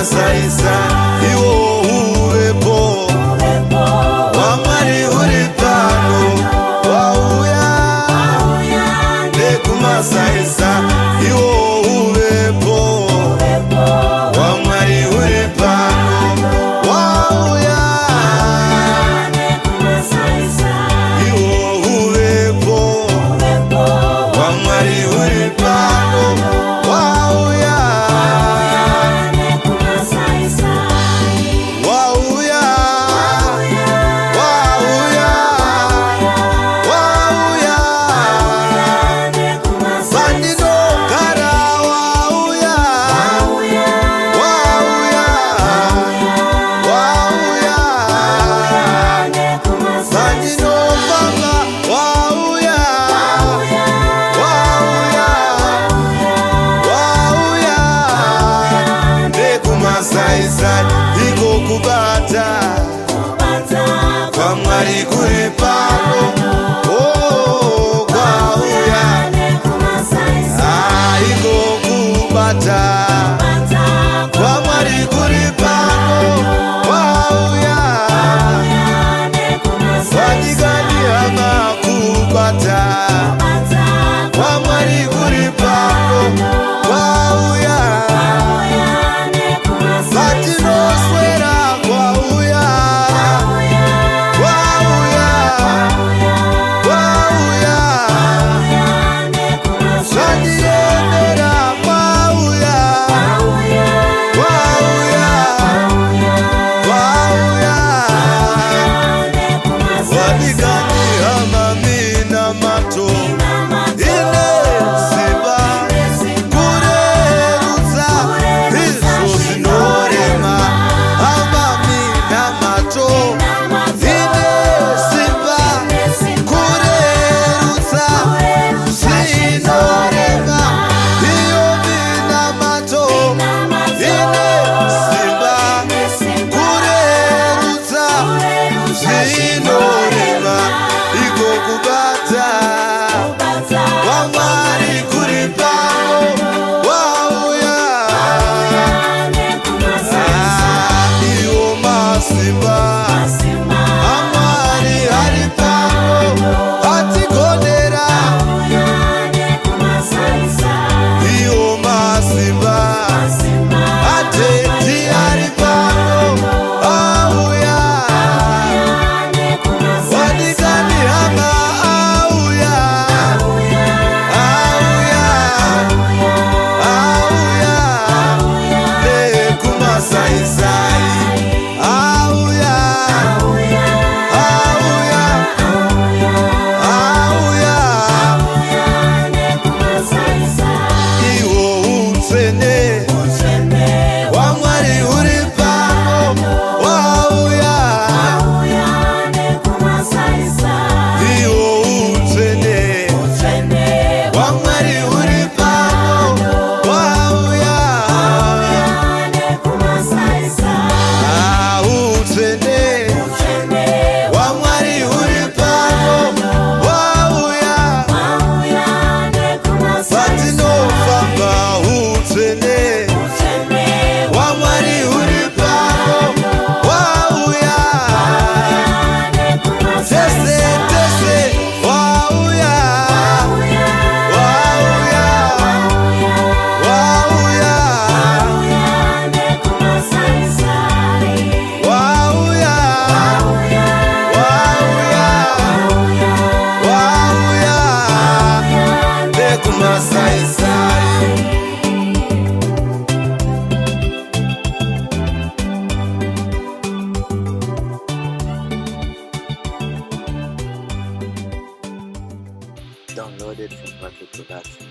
Saisa, iwo Huvepo, Hwamwari Huri Pano, wauya nekuma saisa, iwo Huvepo, Hwamwari Huri Pano, wauya nekuma saisa, iwo Huvepo, Hwamwari Huri Pano, wauya iko kubata Hwamwari Huri Pano, oh kwauya iko kubata Hwamwari Huri Pano, wauya wadigani ama kubata Hwamwari Huri Pano, wauya Batinoswera kwauya, wauya, wauya, Sadiendera kwauya, wauya, wauya, wadigani amamina mato, ine siba, kurerutsa, iso sinorema, amamina mato, ine siba, kurerutsa, sinorema, iyo mina mato, ine siba, kurerutsa, sinorema, iko kubata Hwamwari Huri Pano, wauya iyo masimba Hwamwari Huri Pano, atikondera iyo masimba ateti Huri Pano, auya wadigani hama auya nekuma saisai auya iwo utsene Hwamwari Huri Pano, wauya iwo utsene Hwamwari Huri Pano, wauya utsene Hwamwari Huri Pano, wauya patinofamba utsene Hwamwari Huri Pano, wauya tese tese wauya wauya wauya wauya wauya nekuma saisai. Downloaded from Pano Production.